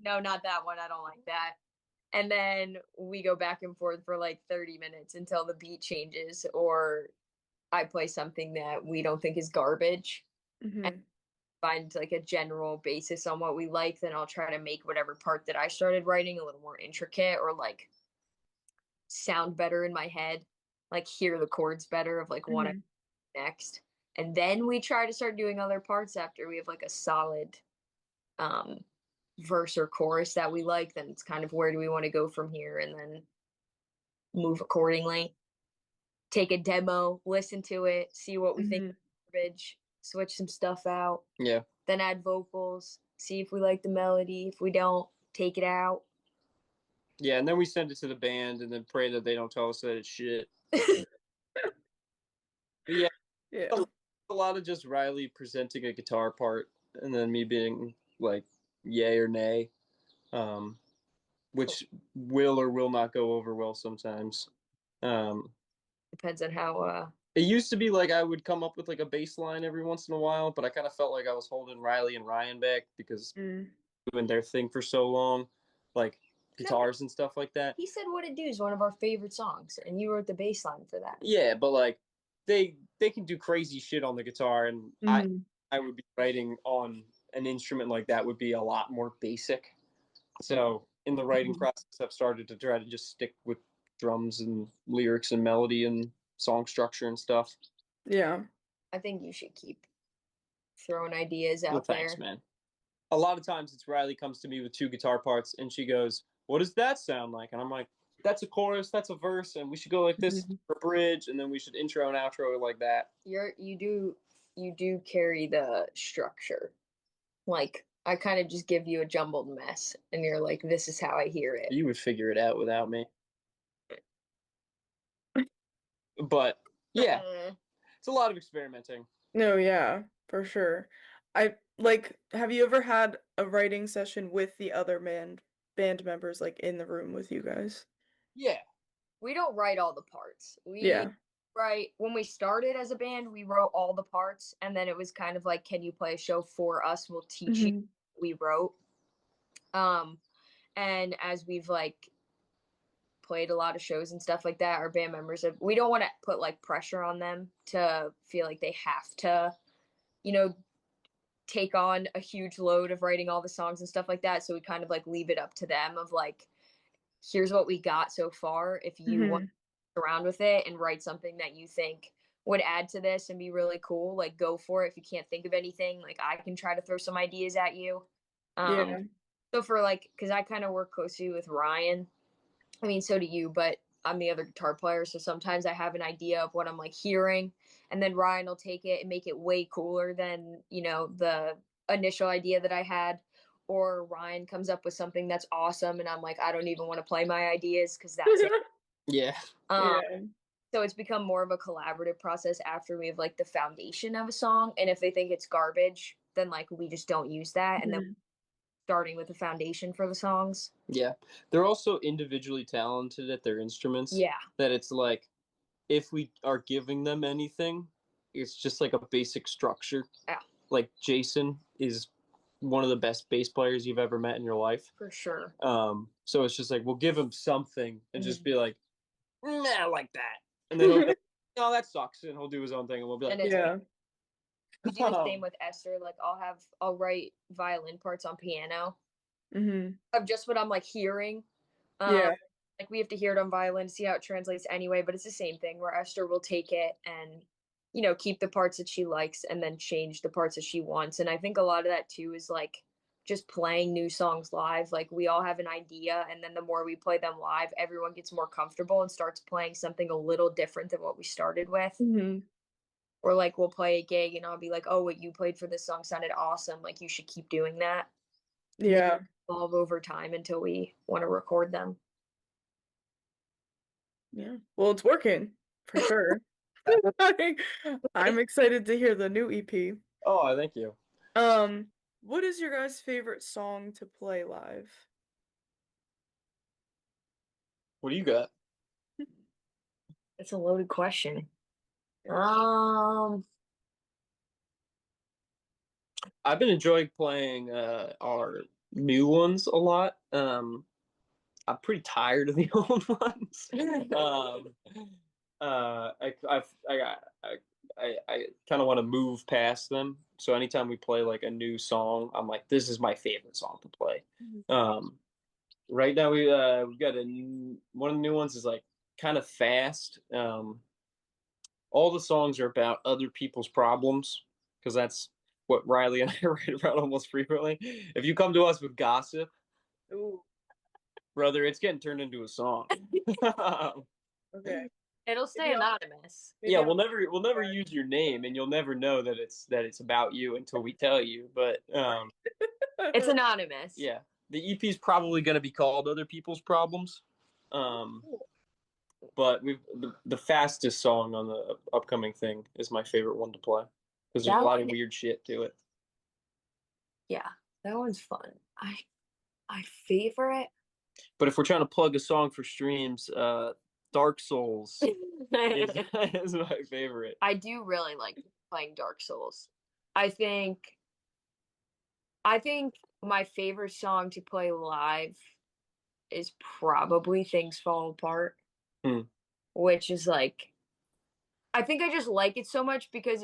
[SPEAKER 4] no, not that one. I don't like that. And then we go back and forth for like 30 minutes until the beat changes, or I play something that we don't think is garbage.
[SPEAKER 2] Mhm.
[SPEAKER 4] Find like a general basis on what we like, then I'll try to make whatever part that I started writing a little more intricate or like sound better in my head, like hear the chords better of like what I
[SPEAKER 2] Mhm.
[SPEAKER 4] next. And then we try to start doing other parts after we have like a solid um verse or chorus that we like, then it's kind of where do we want to go from here and then move accordingly. Take a demo, listen to it, see what we think
[SPEAKER 2] Mhm.
[SPEAKER 4] of garbage, switch some stuff out,
[SPEAKER 3] Yeah.
[SPEAKER 4] then add vocals, see if we like the melody. If we don't, take it out.
[SPEAKER 3] Yeah, and then we send it to the band and then pray that they don't tell us that it's shit. But yeah,
[SPEAKER 2] Yeah.
[SPEAKER 3] a lot of just Riley presenting a guitar part and then me being like yay or nay, which will or will not go over well sometimes. Um,
[SPEAKER 4] Depends on how
[SPEAKER 3] it used to be like I would come up with like a bass line every once in a while, but I kind of felt like I was holding Riley and Ryan back because
[SPEAKER 2] Mm.
[SPEAKER 3] doing their thing for so long, like guitars and stuff like that.
[SPEAKER 4] He Said What It Do is one of our favorite songs, and you wrote the bass line for that.
[SPEAKER 3] Yeah, but like they can do crazy shit on the guitar, and
[SPEAKER 2] Mhm.
[SPEAKER 3] I would be writing on an instrument like that would be a lot more basic. So in the writing
[SPEAKER 2] Mhm.
[SPEAKER 3] process, I've started to try to just stick with drums and lyrics and melody and song structure and stuff.
[SPEAKER 2] Yeah.
[SPEAKER 4] I think you should keep throwing ideas
[SPEAKER 3] Well,
[SPEAKER 4] out
[SPEAKER 3] thanks,
[SPEAKER 4] there.
[SPEAKER 3] man. A lot of times it's Riley comes to me with two guitar parts and she goes, "What does that sound like?" And I'm like, "That's a chorus, that's a verse, and we should go like this
[SPEAKER 2] Mhm.
[SPEAKER 3] for a bridge, and then we should intro and outro it like that."
[SPEAKER 4] You do carry the structure. Like I kind of just give you a jumbled mess, and you're like, "This is how I hear it."
[SPEAKER 3] You would figure it out without me. But yeah, it's a lot of experimenting.
[SPEAKER 2] No, yeah, for sure. I like, have you ever had a writing session with the other band members like in the room with you guys?
[SPEAKER 3] Yeah.
[SPEAKER 4] We don't write all the parts. We
[SPEAKER 2] Yeah.
[SPEAKER 4] write when we started as a band, we wrote all the parts, and then it was kind of like, "Can you play a show for us? We'll teach you
[SPEAKER 2] Mhm.
[SPEAKER 4] what we wrote." Um, and as we've like played a lot of shows and stuff like that, our band members have, we don't want to put like pressure on them to feel like they have to, you know, take on a huge load of writing all the songs and stuff like that. So we kind of like leave it up to them of like, here's what we got so far. If you want
[SPEAKER 2] Mhm.
[SPEAKER 4] to around with it and write something that you think would add to this and be really cool, like go for it. If you can't think of anything, like I can try to throw some ideas at you.
[SPEAKER 2] Yeah.
[SPEAKER 4] So for like, because I kind of work closely with Ryan. I mean, so do you, but I'm the other guitar player, so sometimes I have an idea of what I'm like hearing, and then Ryan will take it and make it way cooler than, the initial idea that I had. Or Ryan comes up with something that's awesome, and I'm like, I don't even want to play my ideas because that's it.
[SPEAKER 3] Yeah.
[SPEAKER 4] Um,
[SPEAKER 2] Yeah.
[SPEAKER 4] so it's become more of a collaborative process after we have like the foundation of a song, and if they think it's garbage, then like we just don't use that, and then
[SPEAKER 2] Mhm.
[SPEAKER 4] starting with the foundation for the songs.
[SPEAKER 3] Yeah. They're also individually talented at their instruments.
[SPEAKER 4] Yeah.
[SPEAKER 3] That it's like, if we are giving them anything, it's just like a basic structure.
[SPEAKER 4] Yeah.
[SPEAKER 3] Like Jason is one of the best bass players you've ever met in your life.
[SPEAKER 4] For sure.
[SPEAKER 3] So it's just like, we'll give him something and just
[SPEAKER 4] Mhm.
[SPEAKER 3] be like, I like that. And then he'll be like, no, that sucks. And he'll do his own thing. And we'll be like,
[SPEAKER 4] And it's
[SPEAKER 2] Yeah.
[SPEAKER 4] we do the same with Esther. Like I'll write violin parts on piano
[SPEAKER 2] Mhm.
[SPEAKER 4] of just what I'm like hearing.
[SPEAKER 2] Yeah.
[SPEAKER 4] Like we have to hear it on violin, see how it translates anyway, but it's the same thing where Esther will take it and keep the parts that she likes and then change the parts that she wants. And I think a lot of that too is like just playing new songs live. Like we all have an idea, and then the more we play them live, everyone gets more comfortable and starts playing something a little different than what we started with.
[SPEAKER 2] Mhm.
[SPEAKER 4] Or like we'll play a gig and I'll be like, "Oh, what you played for this song sounded awesome. Like you should keep doing that." And they
[SPEAKER 2] Yeah.
[SPEAKER 4] evolve over time until we want to record them.
[SPEAKER 2] Yeah. Well, it's working for sure. I'm excited to hear the new EP.
[SPEAKER 3] oh, thank you.
[SPEAKER 2] What is your guys' favorite song to play live?
[SPEAKER 3] What do you got?
[SPEAKER 4] It's a loaded question. Um,
[SPEAKER 3] I've been enjoying playing our new ones a lot. I'm pretty tired of the old ones. I kind of want to move past them. So anytime we play like a new song, I'm like, this is my favorite song to play. Um, right now we've got one of the new ones is like kind of fast. All the songs are about other people's problems because that's what Riley and I write about almost frequently. If you come to us with gossip,
[SPEAKER 2] Ooh,
[SPEAKER 3] brother, it's getting turned into a song.
[SPEAKER 2] okay.
[SPEAKER 4] it'll stay
[SPEAKER 2] Maybe I'll
[SPEAKER 4] anonymous.
[SPEAKER 2] maybe
[SPEAKER 3] Yeah,
[SPEAKER 2] I'll
[SPEAKER 3] we'll never use your name, and you'll never know that it's about you until we tell you. But
[SPEAKER 4] It's anonymous.
[SPEAKER 3] yeah, the EP is probably going to be called "Other People's Problems." Um, but the fastest song on the upcoming thing is my favorite one to play because there's
[SPEAKER 4] That
[SPEAKER 3] a lot of
[SPEAKER 4] one,
[SPEAKER 3] weird shit to it.
[SPEAKER 4] yeah, that one's fun. I favorite.
[SPEAKER 3] But if we're trying to plug a song for streams, Dark Souls is my favorite.
[SPEAKER 4] I do really like playing Dark Souls. I think I think my favorite song to play live is probably Things Fall Apart,
[SPEAKER 3] Hmm.
[SPEAKER 4] which is like I think I just like it so much because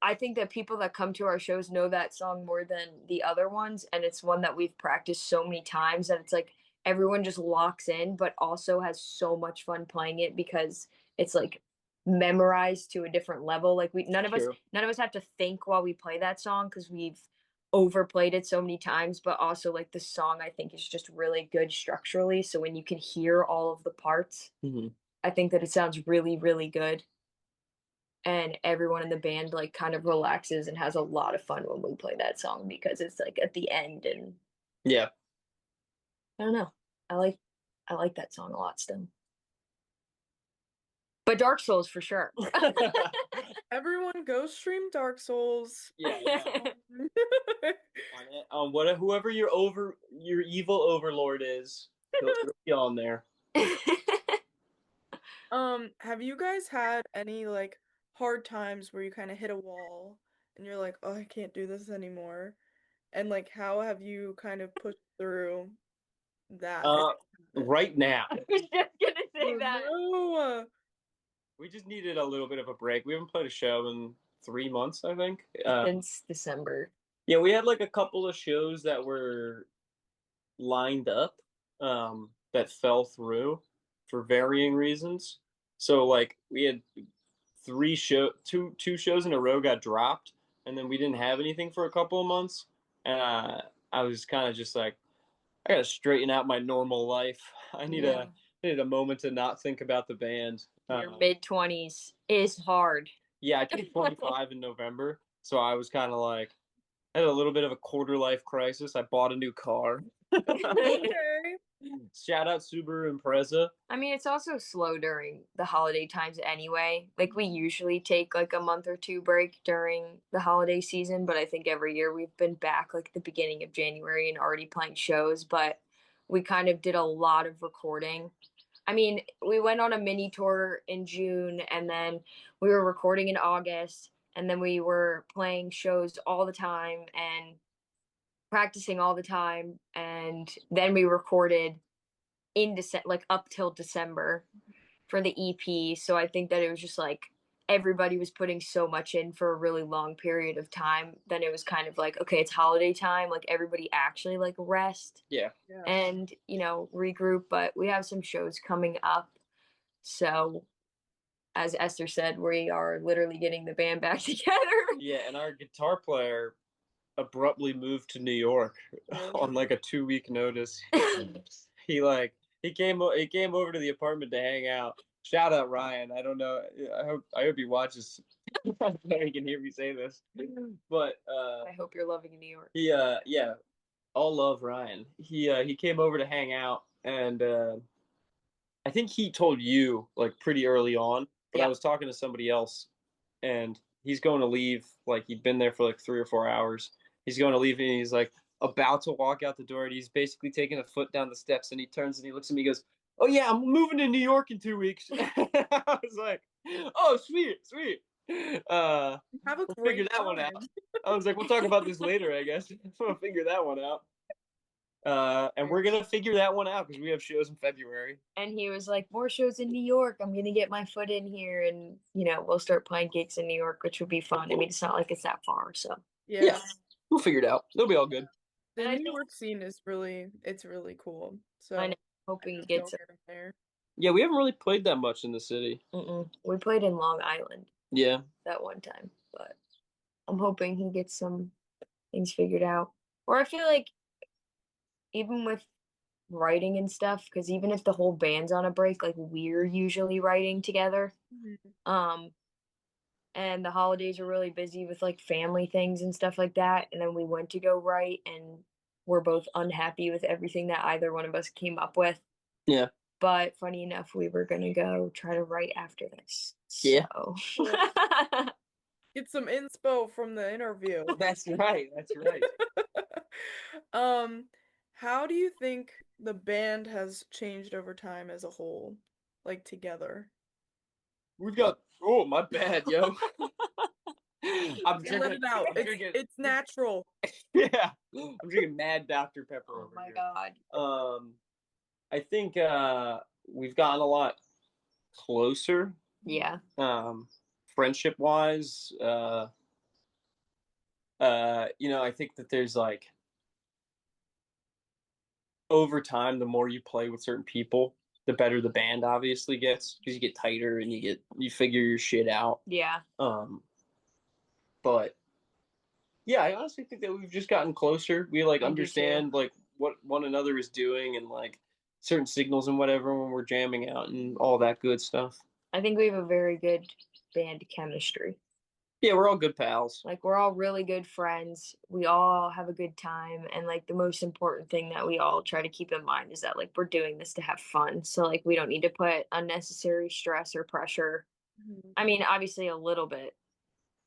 [SPEAKER 4] I think that people that come to our shows know that song more than the other ones, and it's one that we've practiced so many times that it's like everyone just locks in, but also has so much fun playing it because it's like memorized to a different level. Like
[SPEAKER 3] True.
[SPEAKER 4] none of us have to think while we play that song because we've overplayed it so many times, but also like the song I think is just really good structurally. So when you can hear all of the parts,
[SPEAKER 3] Mm-hmm.
[SPEAKER 4] I think that it sounds really, really good, and everyone in the band like kind of relaxes and has a lot of fun when we play that song because it's like at the end, and
[SPEAKER 3] Yeah.
[SPEAKER 4] I don't know. I like that song a lot still. But Dark Souls for sure.
[SPEAKER 2] Everyone go stream Dark Souls.
[SPEAKER 3] Yeah, yeah. Whoever your evil overlord is, he'll be on there.
[SPEAKER 2] Have you guys had any like hard times where you kind of hit a wall and you're like, "Oh, I can't do this anymore." And like how have you kind of pushed through that?
[SPEAKER 3] Uh, right now,
[SPEAKER 4] I was just gonna say
[SPEAKER 2] Oh,
[SPEAKER 4] that.
[SPEAKER 2] no.
[SPEAKER 3] we just needed a little bit of a break. We haven't played a show in 3 months, I think.
[SPEAKER 4] Since December.
[SPEAKER 3] Yeah, we had like a couple of shows that were lined up, that fell through for varying reasons. So like we had two shows in a row got dropped, and then we didn't have anything for a couple of months. And I was kind of just like, I gotta straighten out my normal life. I need
[SPEAKER 4] Yeah.
[SPEAKER 3] a moment to not think about the band.
[SPEAKER 4] Your mid-20s is hard.
[SPEAKER 3] Yeah, I turned 25 in November, so I was kind of like, I had a little bit of a quarter life crisis. I bought a new car.
[SPEAKER 2] Okay.
[SPEAKER 3] Shout out Subaru Impreza.
[SPEAKER 4] I mean, it's also slow during the holiday times anyway. Like, we usually take like a month or two break during the holiday season, but I think every year we've been back like the beginning of January and already playing shows, but we kind of did a lot of recording. I mean, we went on a mini tour in June, and then we were recording in August, and then we were playing shows all the time and practicing all the time, and then we recorded in December, like up till December for the EP. So I think that it was just like everybody was putting so much in for a really long period of time. Then it was kind of like, okay, it's holiday time. Like everybody actually like rest
[SPEAKER 3] Yeah.
[SPEAKER 2] Yeah.
[SPEAKER 4] and, regroup. But we have some shows coming up. So as Esther said, we are literally getting the band back together.
[SPEAKER 3] Yeah, and our guitar player abruptly moved to New York on like a 2 week notice. He came over to the apartment to hang out. Shout out Ryan. I don't know. I hope he watches. I don't know if he can hear me say this, but
[SPEAKER 4] I hope you're loving New York.
[SPEAKER 3] yeah, all love Ryan. He came over to hang out, and I think he told you like pretty early on, but I
[SPEAKER 4] Yeah.
[SPEAKER 3] was talking to somebody else, and he's going to leave. Like he'd been there for like 3 or 4 hours. He's going to leave, and he's like about to walk out the door, and he's basically taking a foot down the steps, and he turns and he looks at me, and he goes, "Oh yeah, I'm moving to New York in 2 weeks." I was like, "Oh sweet, sweet."
[SPEAKER 2] Have a
[SPEAKER 3] We'll figure
[SPEAKER 2] great
[SPEAKER 3] that one out.
[SPEAKER 2] time.
[SPEAKER 3] I was like, "We'll talk about this later, I guess." We'll figure that one out. And we're gonna figure that one out because we have shows in February.
[SPEAKER 4] And he was like, more shows in New York. I'm gonna get my foot in here, and we'll start playing gigs in New York, which would be fun. I mean, it's not like it's that far, so.
[SPEAKER 2] Yeah.
[SPEAKER 3] We'll figure it out. It'll be all good.
[SPEAKER 2] The
[SPEAKER 4] And I
[SPEAKER 2] New
[SPEAKER 4] think-
[SPEAKER 2] York scene is it's really cool. So
[SPEAKER 4] I know, hoping he
[SPEAKER 2] just
[SPEAKER 4] gets
[SPEAKER 2] go
[SPEAKER 4] it.
[SPEAKER 2] here and there.
[SPEAKER 3] Yeah, we haven't really played that much in the city.
[SPEAKER 4] We played in Long Island
[SPEAKER 3] Yeah.
[SPEAKER 4] that one time, but I'm hoping he gets some things figured out. Or I feel like even with writing and stuff, because even if the whole band's on a break, like we're usually writing together. Um, and the holidays are really busy with like family things and stuff like that. And then we went to go write, and we're both unhappy with everything that either one of us came up with.
[SPEAKER 3] Yeah.
[SPEAKER 4] But funny enough, we were gonna go try to write after this.
[SPEAKER 3] Yeah.
[SPEAKER 4] So
[SPEAKER 2] Get some inspo from the interview.
[SPEAKER 3] That's right. That's right.
[SPEAKER 2] How do you think the band has changed over time as a whole, like together?
[SPEAKER 3] We've got. Oh, my bad, yo. I'm
[SPEAKER 2] Let
[SPEAKER 3] drinking.
[SPEAKER 2] it out.
[SPEAKER 3] I'm drinking.
[SPEAKER 2] It's natural.
[SPEAKER 3] Yeah. I'm drinking Mad Dr. Pepper
[SPEAKER 4] oh
[SPEAKER 3] over
[SPEAKER 4] my
[SPEAKER 3] here.
[SPEAKER 4] god.
[SPEAKER 3] I think we've gotten a lot closer.
[SPEAKER 4] Yeah.
[SPEAKER 3] Friendship wise. I think that there's like over time, the more you play with certain people, the better the band obviously gets because you get tighter and you figure your shit out.
[SPEAKER 4] Yeah.
[SPEAKER 3] But yeah, I honestly think that we've just gotten closer. We like
[SPEAKER 4] I do
[SPEAKER 3] understand like what one another is doing and like certain signals and whatever when we're jamming out and all that good stuff.
[SPEAKER 4] I think we have a very good band chemistry.
[SPEAKER 3] Yeah, we're all good pals.
[SPEAKER 4] Like, we're all really good friends. We all have a good time. And, like, the most important thing that we all try to keep in mind is that, like, we're doing this to have fun. So, like, we don't need to put unnecessary stress or pressure. I mean, obviously, a little bit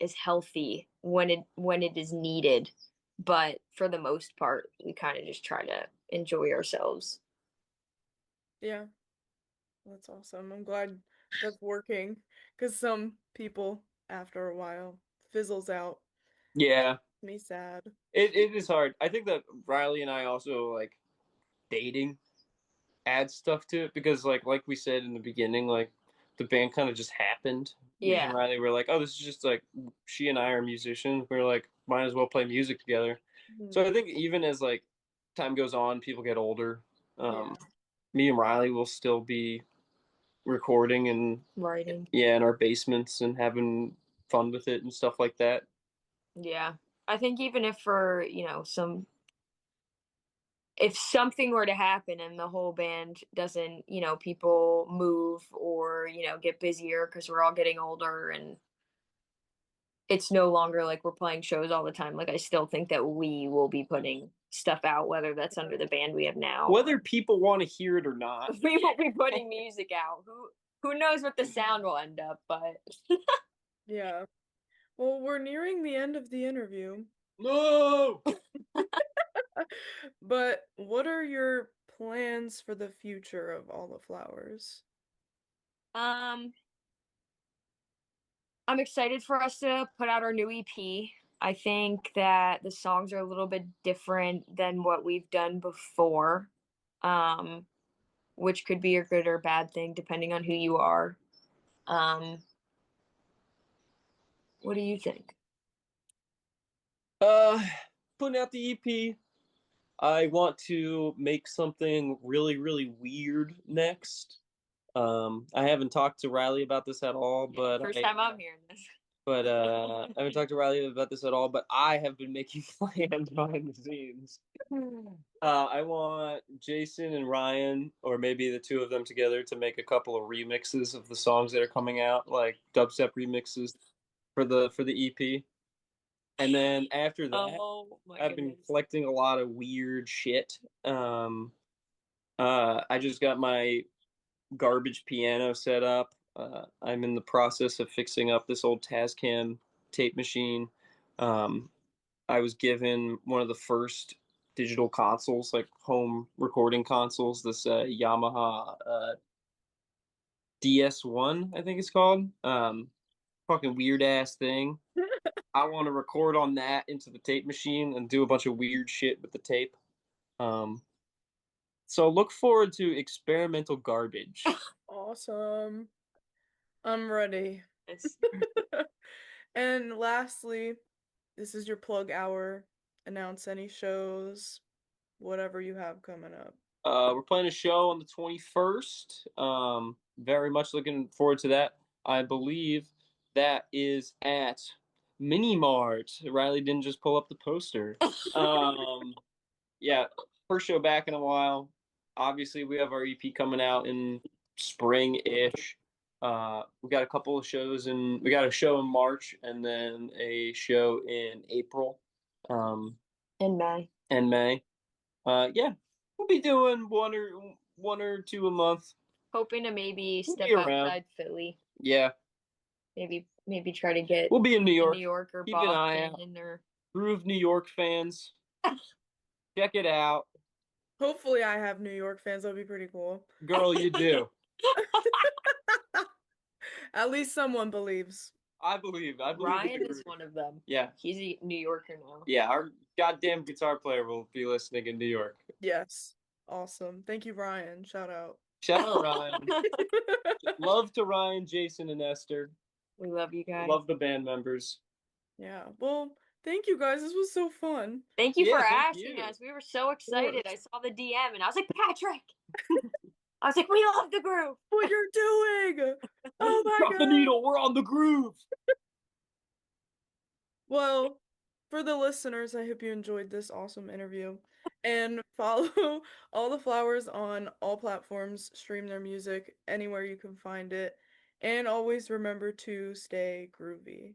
[SPEAKER 4] is healthy when it is needed. But for the most part, we kind of just try to enjoy ourselves.
[SPEAKER 2] Yeah. That's awesome. I'm glad that's working because some people, after a while, fizzles out.
[SPEAKER 3] Yeah,
[SPEAKER 2] Me sad.
[SPEAKER 3] it is hard. I think that Riley and I also like dating adds stuff to it because like we said in the beginning, like the band kind of just happened. Me and
[SPEAKER 4] Yeah.
[SPEAKER 3] Riley were like, oh, this is just like she and I are musicians. We're like, might as well play music together. So I think even as like time goes on, people get older. Me and Riley will still be recording and
[SPEAKER 4] Writing.
[SPEAKER 3] in our basements and having fun with it and stuff like that.
[SPEAKER 4] Yeah. I think even if for, if something were to happen and the whole band doesn't, people move or, get busier because we're all getting older and it's no longer like we're playing shows all the time. Like I still think that we will be putting stuff out, whether that's under the band we have now.
[SPEAKER 3] Whether people want to hear it or not.
[SPEAKER 4] We will be putting music out. Who knows what the sound will end up, but
[SPEAKER 2] Yeah. Well, we're nearing the end of the interview.
[SPEAKER 3] No!
[SPEAKER 2] But what are your plans for the future of All the Flowers?
[SPEAKER 4] I'm excited for us to put out our new EP. I think that the songs are a little bit different than what we've done before, which could be a good or bad thing depending on who you are. What do you think?
[SPEAKER 3] Putting out the EP. I want to make something really, really weird next. I haven't talked to Riley about this at all,
[SPEAKER 4] Yeah,
[SPEAKER 3] but
[SPEAKER 4] first time I'm hearing this.
[SPEAKER 3] But I haven't talked to Riley about this at all. But I have been making plans behind the scenes. I want Jason and Ryan, or maybe the two of them together, to make a couple of remixes of the songs that are coming out, like dubstep remixes for the EP. And then after that,
[SPEAKER 4] Oh my
[SPEAKER 3] I've been
[SPEAKER 4] goodness.
[SPEAKER 3] collecting a lot of weird shit. I just got my garbage piano set up. I'm in the process of fixing up this old Tascam tape machine. I was given one of the first digital consoles, like home recording consoles, this Yamaha DS1, I think it's called. Fucking weird ass thing. I want to record on that into the tape machine and do a bunch of weird shit with the tape. Um, so look forward to experimental garbage.
[SPEAKER 2] Awesome. I'm ready.
[SPEAKER 4] Yes.
[SPEAKER 2] And lastly, this is your plug hour. Announce any shows, whatever you have coming up.
[SPEAKER 3] We're playing a show on the 21st. Very much looking forward to that. I believe that is at Mini Mart. Riley didn't just pull up the poster. Yeah, first show back in a while. Obviously, we have our EP coming out in spring-ish. We got a couple of shows we got a show in March and then a show in April,
[SPEAKER 4] In May.
[SPEAKER 3] and May. Yeah, we'll be doing one or two a month.
[SPEAKER 4] Hoping to maybe
[SPEAKER 3] We'll
[SPEAKER 4] step
[SPEAKER 3] be around.
[SPEAKER 4] outside Philly.
[SPEAKER 3] Yeah,
[SPEAKER 4] Maybe try to get
[SPEAKER 3] we'll be in New
[SPEAKER 4] to
[SPEAKER 3] York.
[SPEAKER 4] New York or
[SPEAKER 3] Keep an eye out.
[SPEAKER 4] Boston or
[SPEAKER 3] Groove New York fans, check it out.
[SPEAKER 2] Hopefully, I have New York fans. That'd be pretty cool.
[SPEAKER 3] Girl, you do.
[SPEAKER 2] At least someone believes.
[SPEAKER 3] I believe
[SPEAKER 4] Ryan
[SPEAKER 3] in
[SPEAKER 4] is
[SPEAKER 3] Groove.
[SPEAKER 4] one of them.
[SPEAKER 3] Yeah,
[SPEAKER 4] He's a New Yorker now.
[SPEAKER 3] yeah. Our goddamn guitar player will be listening in New York.
[SPEAKER 2] Yes. Awesome. Thank you, Ryan. Shout out.
[SPEAKER 3] Shout out Ryan. Love to Ryan, Jason, and Esther.
[SPEAKER 4] We love you guys.
[SPEAKER 3] Love the band members.
[SPEAKER 2] Yeah. Well, thank you guys. This was so fun.
[SPEAKER 4] Thank you
[SPEAKER 3] Yeah,
[SPEAKER 4] for
[SPEAKER 3] thank
[SPEAKER 4] asking
[SPEAKER 3] you.
[SPEAKER 4] us. We were so excited. I
[SPEAKER 2] course.
[SPEAKER 4] saw the DM and I was like, Patrick. I was like, we love the groove.
[SPEAKER 2] What you're doing? Oh my
[SPEAKER 3] Drop the
[SPEAKER 2] god.
[SPEAKER 3] needle. We're on the groove.
[SPEAKER 2] Well, for the listeners, I hope you enjoyed this awesome interview. And follow All the Flowers on all platforms, stream their music anywhere you can find it, and always remember to stay groovy.